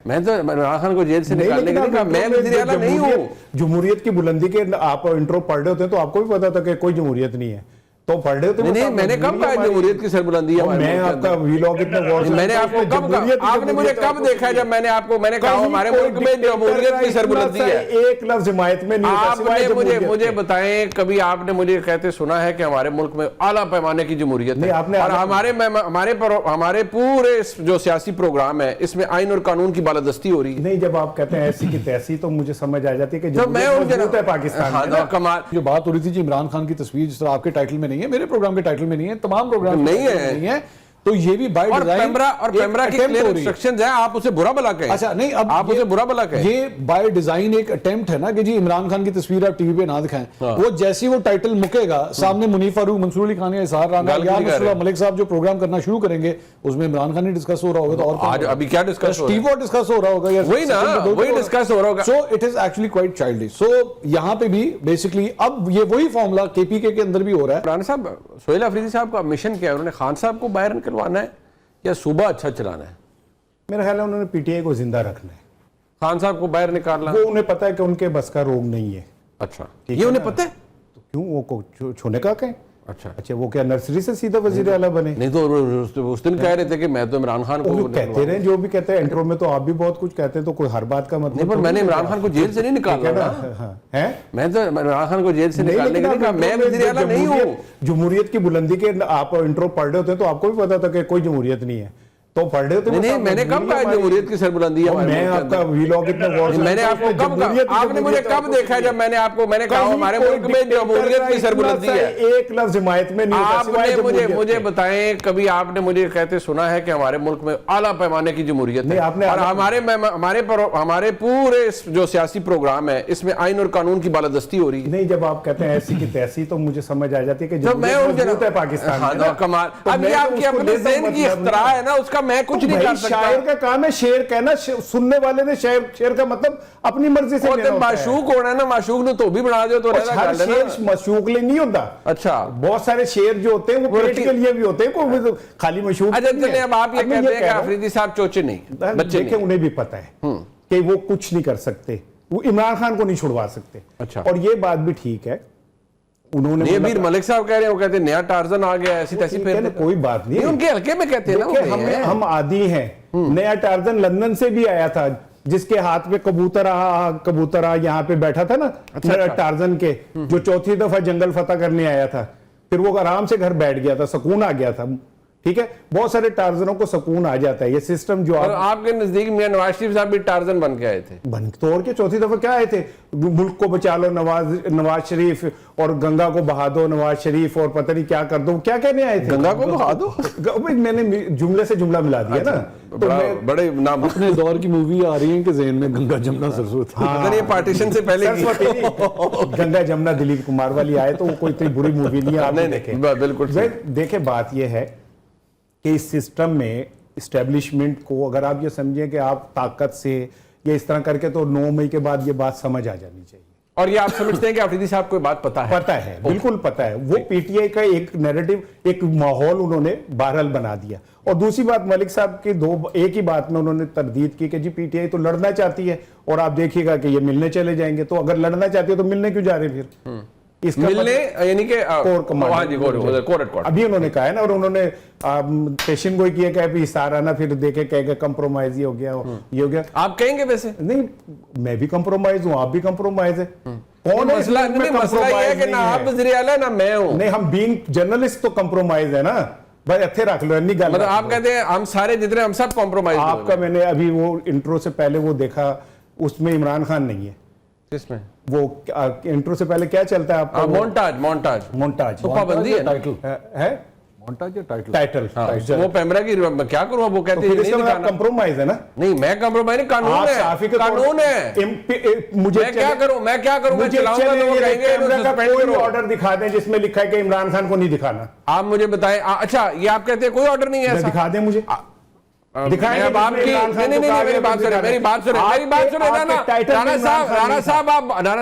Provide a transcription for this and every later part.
میں تو عمران خان کو جیل سے نکالنے کے لیے کہا میں وزیر اعلیٰ نہیں ہوں. جمہوریت کی بلندی کے آپ انٹرو پڑھ رہے ہوتے ہیں تو آپ کو بھی پتا تھا کہ کوئی جمہوریت نہیں ہے, تو پڑھ رہے ہوتے. نہیں, میں نے کب کہا جمہوریت کی سربلندی ہے؟ میں آپ کا ویلاگ اتنا غور سے, میں نے آپ کو کب کہا, آپ نے مجھے کب دیکھا ہے جب میں نے آپ کو, میں نے کہا ہمارے ملک میں جمہوریت کی سربلندی ہے؟ ایک لفظ حمایت میں نہیں ہوتا. آپ نے مجھے بتائیں کبھی آپ نے مجھے کہتے سنا ہے کہ ہمارے ملک میں اعلیٰ پیمانے کی جمہوریت ہے؟ اور ہمارے پورے جو سیاسی پروگرام ہے اس میں آئین اور قانون کی بالادستی ہو رہی ہے. نہیں, جب آپ کہتے ہیں ایسی کی تیسی تو مجھے سمجھ آ جاتی ہے کہ جمہوریت مضبوط ہے پاکستان میں. کمال جو بات ہو رہی تھی جی عمران خان کی تصویر جس طرح آپ کے ٹائٹل میں نہیں ہے, میرے پروگرام کے ٹائٹل میں نہیں ہے, تمام پروگرام نہیں ہے, تو یہ بھی بائی ڈیزائن اور پیمرا کی کلیئر انسٹرکشنز ہیں, آپ اسے برا بلا کہیں. اچھا نہیں, اب آپ اسے برا بلا کہیں. یہ بائی ڈیزائن ایک اٹیمپٹ ہے نا کہ جی عمران خان کی تصویر آپ ٹی وی پہ نہ دکھائیں. وہ جیسی وہ ٹائٹل مکے گا سامنے منیف فاروق, منصور علی خان یا اظہار رانا یا مصطفیٰ ملک صاحب جو پروگرام کرنا شروع کریں گے اس میں عمران خان ہی ڈسکس ہو رہا ہوگا. تو اور ابھی کیا ڈسکس ہو رہا ہے؟ اسٹیو ڈسکس ہو رہا ہوگا یا وہی نا, وہی ڈسکس ہو رہا ہوگا. So it is actually quite childish. So یہاں پہ بھی بیسکلی اب یہ وہی فارمولا کے پی کے اندر بھی ہو رہا ہے. رانا صاحب, سہیل افریدی صاحب کا مشن کیا ہے؟ انہوں نے خان صاحب کو باہر نکلوانا ہے یا صوبہ اچھا چلانا ہے؟ میرا خیال ہے انہوں نے پی ٹی آئی کو زندہ رکھنا ہے. خان صاحب کو باہر نکالنا وہ انہیں پتا ہے کہ ان کے بس کا روگ نہیں ہے. اچھا, یہ انہیں پتا ہے تو کیوں وہ کو چھونے کا کہیں. اچھا, وہ کیا نرسری سے سیدھا وزیر اعلیٰ بنے؟ نہیں تو اس دن کہہ رہے تھے کہ میں تو عمران خان کو کہتے رہے جو بھی کہتے ہیں انٹرو میں, تو آپ بھی بہت کچھ کہتے ہیں, تو کوئی ہر بات کا مطلب نہیں. پر میں نے عمران خان کو جیل سے نہیں نکالنا, میں تو عمران خان کو جیل سے نکالنے کے لیے کہا میں وزیر اعلیٰ نہیں ہوں. جمہوریت کی بلندی کے آپ انٹرو پڑھ رہے ہوتے ہیں تو آپ کو بھی پتا تھا کہ کوئی جمہوریت نہیں ہے, تو پڑھ رہے ہوتے. نہیں, میں نے کب کہا جمہوریت کی سربلندی ہے؟ میں آپ کا ویلاگ اتنا غور سے, میں نے آپ کو کب کہا, آپ نے مجھے کب دیکھا ہے جب میں نے آپ کو, میں نے کہا ہمارے ملک میں جمہوریت کی سربلندی ہے؟ ایک لفظ حمایت میں نہیں ہوتا. آپ نے مجھے بتائیں کبھی آپ نے مجھے کہتے سنا ہے کہ ہمارے ملک میں اعلیٰ پیمانے کی جمہوریت ہے؟ اور ہمارے پورے جو سیاسی پروگرام ہے اس میں آئین اور قانون کی بالادستی ہو رہی ہے. نہیں, جب آپ کہتے ہیں ایسی کی تیسی تو مجھے سمجھ آ جاتی ہے کہ جمہوریت مضبوط ہے پاکستان میں. کمال, ابھی آپ کی اپنے ذہن کی اختراع ہے نا, اس کا میں کچھ نہیں کر سکتا. شاعر کا کام ہے شعر کہنا, سننے والے نے شعر کا مطلب اپنی مرضی سے لینا ہوتا ہے. معشوق ہونا ہے نا, معشوق نے تو بھی بنا دیا تو ہر شعر معشوق لئے نہیں ہوتا. اچھا, بہت سارے شعر جو ہوتے ہیں وہ پیٹ کے لیے بھی ہوتے ہیں, کوئی خالی معشوق نہیں ہے. چلیں اب آپ یہ کہتے ہیں کہ افریدی صاحب چوچے نہیں, بچے دیکھیں انہیں بھی پتا ہے کہ وہ کچھ نہیں کر سکتے, وہ عمران خان کو نہیں چھڑوا سکتے. اور یہ بات بھی ٹھیک ہے, انہوں نے یہ میر ملک صاحب کہہ رہے ہیں, وہ کہتے ہیں نیا ٹارزن آ گیا, ایسی تیسی پھر کوئی بات نہیں, ان کے حلقے میں کہتے ہیں نا, ہم عادی ہیں. نیا ٹارزن لندن سے بھی آیا تھا, جس کے ہاتھ پہ کبوتر یہاں پہ بیٹھا تھا نا ٹارزن کے, جو چوتھی دفعہ جنگل فتح کرنے آیا تھا, پھر وہ آرام سے گھر بیٹھ گیا تھا, سکون آ گیا تھا. ٹھیک ہے, بہت سارے ٹارزنوں کو سکون آ جاتا ہے. یہ سسٹم جو آپ کے نزدیک میاں نواز شریف صاحب بھی ٹارزن بن کے آئے تھے, بن توڑ کے چوتھی دفعہ کیا آئے تھے, ملک کو بچا لو نواز شریف, اور گنگا کو بہا دو نواز شریف, اور پتہ نہیں کیا کر دو, کیا کہنے آئے تھے. گنگا کو بہا دو, میں نے جملے سے جملہ ملا دیا نا. بڑے نام اپنے دور کی مووی آ رہی ہیں کہ ذہن میں گنگا جمنا سرسوتی, یہ پارٹیشن سے پہلے گنگا جمنا دلیپ کمار والی آئے, تو وہ کوئی اتنی بری مووی نہیں ہے. آپ دیکھیں, بالکل دیکھیں بات یہ ہے کہ اس سسٹم میں اسٹیبلشمنٹ کو اگر آپ یہ سمجھیں کہ آپ طاقت سے یا اس طرح کر کے, تو 9 مئی کے بعد یہ بات سمجھ آ جانی چاہیے. اور یہ آپ سمجھتے ہیں کہ افریدی صاحب کو بات پتا ہے؟ بالکل پتا ہے. وہ پی ٹی آئی کا ایک نیریٹو, ایک ماحول انہوں نے بہرحال بنا دیا. اور دوسری بات, ملک صاحب کی ایک ہی بات میں انہوں نے تردید کی کہ جی پی ٹی آئی تو لڑنا چاہتی ہے, اور آپ دیکھیے گا کہ یہ ملنے چلے جائیں گے. تو اگر لڑنا چاہتی ہے تو ملنے کیوں جا رہے پھر؟ ملنے یعنی کہ ابھی انہوں نے کہا ہے نا, اور انہوں نے پیشن گوئی کیا کہ ابھی سارا نا پھر دیکھے کہے گا کمپرومائز ہی ہو گیا, یہ ہو گیا. آپ کہیں گے ویسے؟ نہیں, میں بھی کمپرومائز ہوں, آپ بھی کمپرومائز ہے. مسئلہ یہ ہے کہ نہ آپ وزیر اعلیٰ نہ میں ہوں. نہیں, ہم بینگ جرنلسٹ تو کمپرومائز ہے نا بھائی, اتھے رکھ لو. مطلب آپ کہتے ہیں ہم سارے جتنے ہم سب کمپرومائز. آپ کا میں نے ابھی وہ انٹرو سے پہلے وہ دیکھا, اس میں عمران خان نہیں ہے. کس میں؟ وہ انٹرو سے پہلے کیا چلتا ہے آپ کا؟ مونٹاج تو پابندی ہے, ٹائٹل. وہ پیمرا کی کیا کروں, وہ کہتے ہیں نہیں دکھانا. کمپرومائز ہے نا. نہیں, میں کمپرومائز نہیں, قانون ہے. مجھے کیا کروں, میں چلاؤں گا تو وہ کہیں گے کوئی آرڈر دکھا دیں جس میں لکھا ہے کہ عمران خان کو نہیں دکھانا. آپ مجھے بتائیں. اچھا, یہ آپ کہتے ہیں کوئی آرڈر نہیں ہے, دکھا دیں مجھے. رانا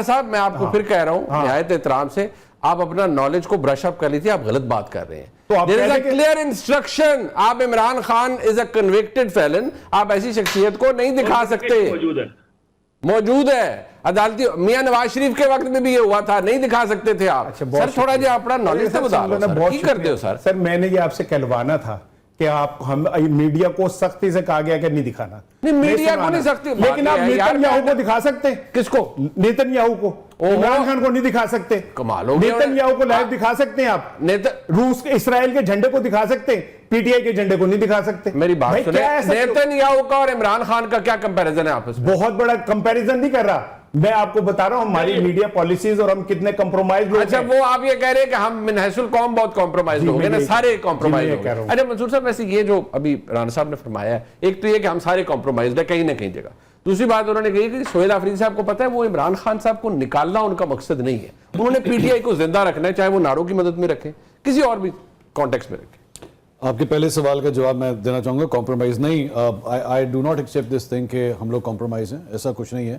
صاحب, میں آپ کو پھر کہہ رہا ہوں نہایت احترام سے, آپ اپنا نالج کو برش اپ کر لیجیے, آپ غلط بات کر رہے ہیں. تو آپ there is a clear instruction. آپ Imran Khan is a convicted felon. آپ ایسی شخصیت کو نہیں دکھا سکتے. موجود ہے عدالتی. میاں نواز شریف کے وقت میں بھی یہ ہوا تھا, نہیں دکھا سکتے تھے آپ. سر تھوڑا جی اپنا نالج سے بتا رہا ہوں, کی کرتے ہو سر. سر میں نے یہ آپ سے کہلوانا تھا کہ آپ ہم میڈیا کو سختی سے کہا گیا کہ نہیں دکھانا. نہیں میڈیا کو نہیں سکتی, لیکن آپ نیتن یاہو کو دکھا سکتے. کس کو؟ نیتن یاہو کو. عمران خان کو نہیں دکھا سکتے. کمال ہو گیا. نیتن یاہو کو لائیو دکھا سکتے ہیں آپ. روس کے اسرائیل کے جھنڈے کو دکھا سکتے ہیں, پی ٹی آئی کے جھنڈے کو نہیں دکھا سکتے. میری بات سنیں, نیتن یاہو کا اور عمران خان کا کیا کمپیریزن ہے آپس میں؟ بہت بڑا کمپیریزن نہیں کر رہا, میں آپ کو بتا رہا ہوں ہماری میڈیا پالیسیز اور ہم کتنے کمپرومائز لوگ ہیں. اچھا وہ آپ یہ کہہ رہے ہیں کہ ہم من حیث القوم بہت کمپرومائز ہو گئے نا, سارے کمپرومائز ہو گئے. اچھا منصور صاحب ویسے یہ جو ابھی رانا صاحب نے فرمایا ہے, ایک تو یہ کہ ہم سارے کمپرومائزڈ ہیں کہیں نہ کہیں جگہ. دوسری بات انہوں نے کہی کہ سہیل آفریدی صاحب کو پتہ ہے وہ عمران خان صاحب کو نکالنا ان کا مقصد نہیں ہے, انہوں نے پی ٹی آئی کو زندہ رکھنا ہے, چاہے وہ نارو کی مدد میں رکھیں, کسی اور بھی کانٹیکس میں رکھیں. آپ کے پہلے سوال کا جواب میں دینا چاہوں گا. کمپرومائز نہیں, I do not accept this thing کہ ہم لوگ کمپرومائز ہیں, ایسا کچھ نہیں ہے.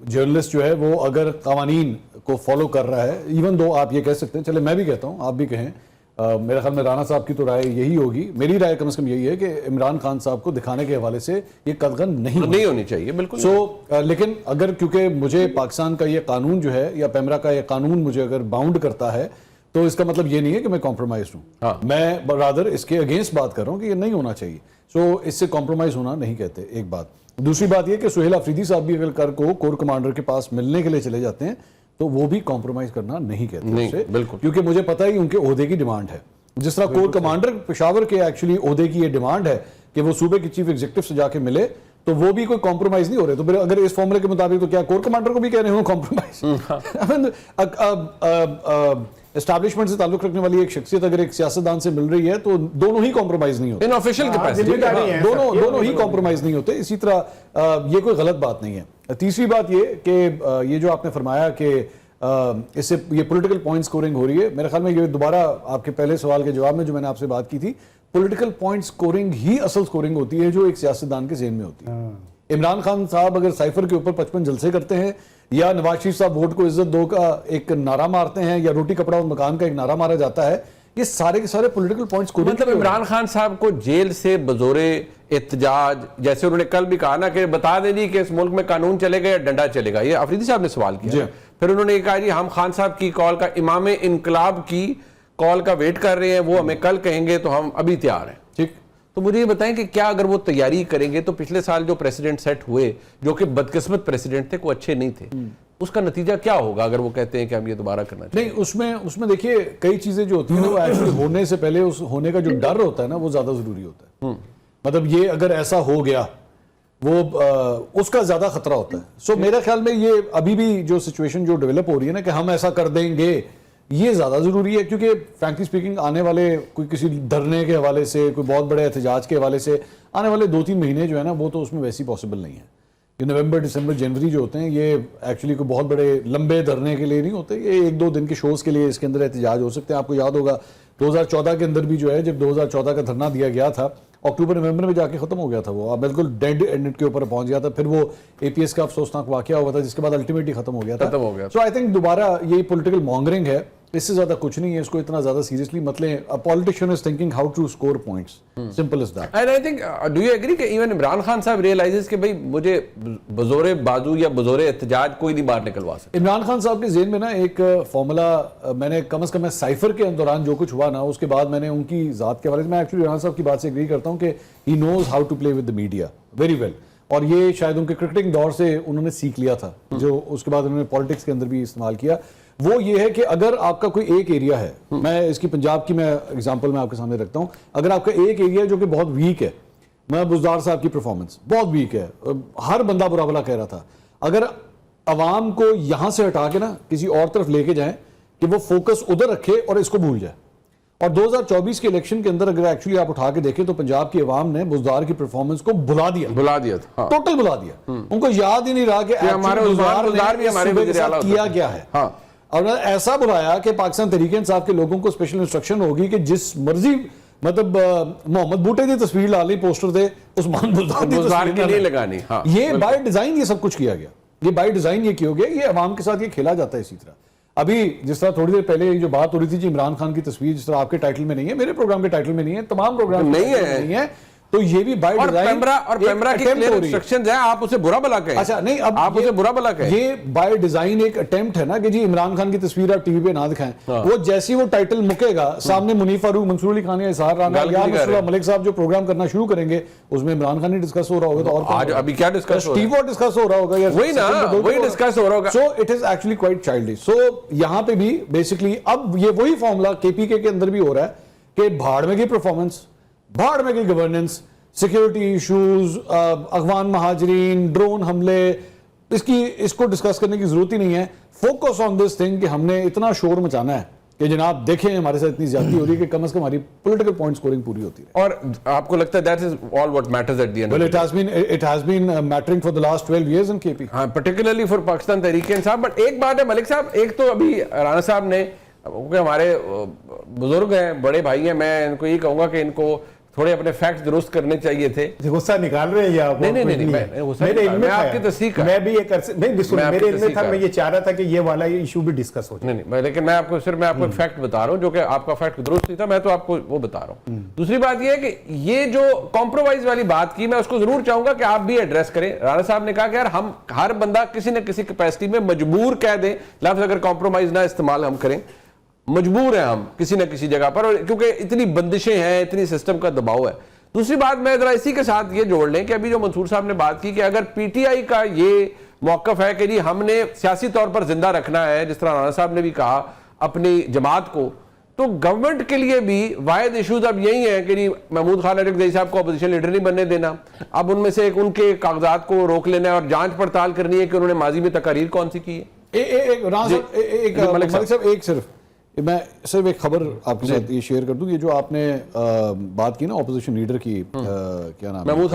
جرنلسٹ جو ہے وہ اگر قوانین کو فالو کر رہا ہے, ایون دو آپ یہ کہہ سکتے ہیں, چلے میں بھی کہتا ہوں آپ بھی کہیں, میرے خیال میں رانا صاحب کی تو رائے یہی ہوگی, میری رائے کم از کم یہی ہے کہ عمران خان صاحب کو دکھانے کے حوالے سے یہ قدغن نہیں ہونی چاہیے. بالکل. لیکن اگر کیونکہ مجھے پاکستان کا یہ قانون جو ہے یا پیمرا کا یہ قانون مجھے اگر باؤنڈ کرتا ہے تو اس کا مطلب یہ نہیں ہے کہ میں کمپرومائز ہوں. میں برادر اس کے اگینسٹ بات کر رہا ہوں کہ یہ نہیں ہونا چاہیے. اس سے کمپرومائز ہونا نہیں کہتے, ایک بات. دوسری بات یہ کہ سہیل آفریدی صاحب بھی اگر کور کمانڈر کے پاس ملنے کے لیے چلے جاتے ہیں تو وہ بھی کمپرومائز کرنا نہیں کہتے اسے, کیونکہ مجھے پتا ہی ان کے عہدے کی ڈیمانڈ ہے. جس طرح کور کمانڈر پشاور کے ایکچولی عہدے کی یہ ڈیمانڈ ہے کہ وہ صوبے کی چیف ایگزیکٹو سے جا کے ملے, تو وہ بھی کوئی کمپرومائز نہیں ہو رہے. تو پھر اگر اس فارمولے کے مطابق تو کیا کور کمانڈر کو بھی کہہ رہے ہوں کمپرومائز؟ اسٹیبلشمنٹ سے تعلق رکھنے والی ایک شخصیت اگر ایک سیاستدان سے مل رہی ہے تو دونوں ہی کمپرومائز نہیں ہوتے. انآفیشیل کیپیسٹی دونوں ہی کمپرومائز نہیں ہوتے. اسی طرح یہ کوئی غلط بات نہیں ہے. تیسری بات یہ کہ یہ جو آپ نے فرمایا کہ اس سے یہ پولیٹیکل پوائنٹ سکورنگ ہو رہی ہے, میرے خیال میں یہ دوبارہ آپ کے پہلے سوال کے جواب میں جو میں نے آپ سے بات کی تھی, پولیٹیکل پوائنٹ سکورنگ ہی اصل سکورنگ ہوتی ہے جو ایک سیاستدان کے ذہن میں ہوتی ہے. عمران خان صاحب اگر سائفر کے اوپر 55 جلسے کرتے ہیں یا نواز شریف صاحب ووٹ کو عزت دو کا ایک نعرہ مارتے ہیں یا روٹی کپڑا اور مکان کا ایک نعرہ مارا جاتا ہے, یہ سارے کے سارے پولیٹیکل پوائنٹس کو مطلب عمران خان صاحب کو جیل سے بزور احتجاج, جیسے انہوں نے کل بھی کہا نا کہ بتا دیں جی کہ اس ملک میں قانون چلے گا یا ڈنڈا چلے گا, یہ آفریدی صاحب نے سوال کیا. پھر انہوں نے کہا جی ہم خان صاحب کی کال کا, امام انقلاب کی کال کا ویٹ کر رہے ہیں, وہ ہمیں کل کہیں گے تو ہم ابھی تیار ہیں. ٹھیک, تو مجھے یہ بتائیں کہ کیا اگر وہ تیاری کریں گے تو پچھلے سال جو پریسیڈنٹ سیٹ ہوئے جو کہ بدقسمت پریسیڈنٹ تھے, کوئی اچھے نہیں تھے, اس کا نتیجہ کیا ہوگا اگر وہ کہتے ہیں کہ ہم یہ دوبارہ کرنا چاہتے ہیں؟ نہیں, اس میں دیکھیے کئی چیزیں جو ہوتی ہیں وہ ایکچولی ہونے سے پہلے اس ہونے کا جو ڈر ہوتا ہے نا وہ زیادہ ضروری ہوتا ہے. مطلب یہ اگر ایسا ہو گیا وہ اس کا زیادہ خطرہ ہوتا ہے. میرے خیال میں یہ ابھی بھی جو سچویشن جو ڈیولپ ہو رہی ہے نا کہ ہم ایسا کر دیں گے, یہ زیادہ ضروری ہے, کیونکہ فرینکلی سپیکنگ آنے والے کوئی کسی دھرنے کے حوالے سے, کوئی بہت بڑے احتجاج کے حوالے سے آنے والے 2-3 مہینے جو ہے نا وہ تو اس میں ویسی پاسبل نہیں ہے. یہ نومبر, دسمبر, جنوری جو ہوتے ہیں یہ ایکچولی کوئی بہت بڑے لمبے دھرنے کے لیے نہیں ہوتے, یہ 1-2 دن کے شوز کے لیے اس کے اندر احتجاج ہو سکتے ہیں. آپ کو یاد ہوگا 2014 کے اندر بھی جو ہے جب 2014 کا دھرنا دیا گیا تھا, اکتوبر نومبر میں جا کے ختم ہو گیا تھا, وہ بالکل ڈیڈ اینڈ کے اوپر پہنچ گیا تھا. پھر وہ اے پی ایس کا افسوسناک واقعہ ہوا تھا جس کے بعد الٹیمیٹلی ختم ہو گیا تھا. سو آئی تھنک دوبارہ یہی پولیٹیکل مانگرنگ ہے, اس سے زیادہ کچھ نہیں ہے, اس کو اتنا زیادہ سیریسلی مت لیں. Politician is thinking how to score points, simple is that. And I think do you agree کہ ایون عمران خان صاحب ریئلائزز کہ بھئی مجھے بزور بازو یا بزور احتجاج کوئی نہیں باہر نکلوا سکتا. عمران خان صاحب کے ذہن میں نا ایک فارمولا میں نے کم از کم سائفر کے دوران جو کچھ ہوا نا اس کے بعد میں نے ان کی ذات کے حوالے سے, میں ایکچولی عمران صاحب کی بات سے ایگری کرتا ہوں کہ he knows how to play with the media very well, اور یہ شاید ان کے کرکٹنگ دور سے انہوں نے سیکھ لیا تھا جو اس کے بعد انہوں نے پالیٹکس کے اندر بھی استعمال کیا. وہ یہ ہے کہ اگر آپ کا کوئی ایک ایریا ہے, میں اس کی پنجاب کی میں اگزامپل میں آپ کے سامنے رکھتا ہوں, اگر آپ کا ایک ایریا جو کہ بہت ویک ہے, میں بزدار صاحب کی پرفارمنس بہت ویک ہے, ہر بندہ برا بلا کہہ رہا تھا, اگر عوام کو یہاں سے ہٹا کے نا کسی اور طرف لے کے جائیں کہ وہ فوکس ادھر رکھے اور اس کو بھول جائے. اور 2024 کے الیکشن کے اندر اگر ایکچولی آپ اٹھا کے دیکھیں تو پنجاب کی عوام نے بزدار کی پرفارمنس کو بھلا دیا تھا, ٹوٹل بھلا دیا. ان کو یاد ہی نہیں رہا کہ ہمارے بزدار بھی ہمارے وزیر اعلیٰ کیا گیا ہے, اور ایسا بلایا کہ پاکستان تحریک انصاف کے لوگوں کو اسپیشل انسٹرکشن ہوگی کہ جس مرضی مطلب محمد بوٹے کی تصویر لا لی پوسٹر دے, عثمان بزدار کی نہیں لگانی. یہ بائی ڈیزائن یہ سب کچھ کیا گیا, یہ بائی ڈیزائن یہ کیا گیا, یہ عوام کے ساتھ یہ کھیلا جاتا ہے. اسی طرح ابھی جس طرح تھوڑی دیر پہلے جو بات ہو رہی تھی جی عمران خان کی تصویر جس طرح آپ کے ٹائٹل میں نہیں ہے, میرے پروگرام کے ٹائٹل میں نہیں ہے, تمام پروگرام نہیں ہے, تو یہ بھی بائی ڈیزائن اور پیمرا کی کلیئر انسٹرکشنز ہیں, آپ اسے برا بلا کہیں. اچھا نہیں, اب آپ اسے برا بلا کہیں. یہ بائی ڈیزائن ایک اٹیمپٹ ہے نا کہ جی عمران خان کی تصویر آپ ٹی وی پہ نہ دکھائیں, وہ جیسی وہ ٹائٹل مکے گا سامنے منیف فاروق, منصور علی خان یا اظہار رانا یا نصر اللہ ملک صاحب جو پروگرام کرنا شروع کریں گے اس میں عمران خان ہی ڈسکس ہو رہا ہوگا, تو اور ابھی کیا ڈسکس ہو رہا ہے, ڈسکس ہو رہا ہوگا, وہی نا وہی ڈسکس ہو رہا ہوگا. So it is actually quite childish. So یہاں پہ بھی بیسکلی اب یہ وہی فارمولا کے پی کے اندر بھی ہو رہا ہے کہ بھاڑ میں کی پرفارمنس, بھاڑ میں کی گورننس, سیکیورٹی ایشوز, افغان مہاجرین, ڈرون حملے, اس کو ڈسکس کرنے کی ضرورت ہی نہیں ہے. فوکس آن دس تھنگ کہ ہم نے اتنا شور مچانا ہے کہ جناب دیکھیں ہمارے ساتھ اتنی زیادتی ہو رہی ہے کہ کم از کم ہماری پولیٹیکل پوائنٹ سکورنگ پوری ہوتی ہے. اور آپ کو لگتا ہے that is all what matters at the end? Well, it has been mattering for the last 12 years in KP. ہاں, particularly for Pakistan Tehreek Insaf. But ایک بات ہے ملک صاحب, ایک تو ابھی رانا صاحب نے, کیونکہ ہمارے بزرگ ہیں, بڑے بھائی ہیں, میں ان کو یہ کہوں گا کہ ان کو تھوڑے اپنے فیکٹ درست کرنے چاہیے تھے. غصہ نکال رہے ہیں آپ؟ نہیں, میں آپ کی تصدیق میں بھی یہ میرے علم میں تھا, میں یہ چاہ رہا تھا کہ یہ والا ایشو بھی ڈسکس ہو جائے. نہیں, لیکن میں آپ کو ایک فیکٹ بتا رہا ہوں جو کہ آپ کا فیکٹ درست نہیں تھا, میں تو آپ کو وہ بتا رہا ہوں. دوسری بات یہ ہے کہ یہ جو کمپرومائز والی بات کی, میں اس کو ضرور چاہوں گا کہ آپ بھی ایڈریس کریں. رانا صاحب نے کہا کہ یار ہم ہر بندہ کسی نہ کسی کیپیسٹی میں مجبور کہہ دیں, لفظ اگر کمپرومائز نہ استعمال ہم کریں, مجبور ہیں ہم کسی نہ کسی جگہ پر, کیونکہ اتنی بندشیں ہیں, اتنی سسٹم کا دباؤ ہے. دوسری بات میں ذرا اسی کے ساتھ یہ جوڑ لیں کہ ابھی جو منصور صاحب نے بات کی کہ اگر پی ٹی آئی کا یہ موقف ہے کہ جی ہم نے سیاسی طور پر زندہ رکھنا ہے, جس طرح رانا صاحب نے بھی کہا, اپنی جماعت کو, تو گورنمنٹ کے لیے بھی واحد ایشوز اب یہی ہیں کہ جی محمود خان اٹک صاحب کو اپوزیشن لیڈر نہیں بننے دینا, اب ان میں سے ایک ان کے کاغذات کو روک لینا ہے اور جانچ پڑتال کرنی ہے کہ انہوں نے ماضی میں تقاریر کون سی کی ہے. ملک صاحب ایک صرف میں صرف ایک خبر آپ کے ساتھ یہ شیئر کر دوں, یہ جو آپ نے بات کی نا اپوزیشن لیڈر کی, کیا نام ہے, محمود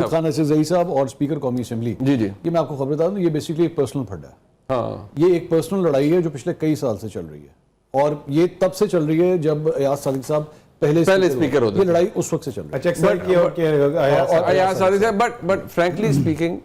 خان عزیزی صاحب اور اسپیکر قومی اسمبلی, جی یہ میں آپ کو خبر بتا دوں, یہ بیسیکلی ایک پرسنل پھڈ ہے. یہ ایک پرسنل لڑائی ہے جو پچھلے کئی سال سے چل رہی ہے, اور یہ تب سے چل رہی ہے جب ایاز صادق صاحب پہلے اسپیکر ہوتے. یہ لڑائی اس وقت سے چل رہی ہے. But frankly speaking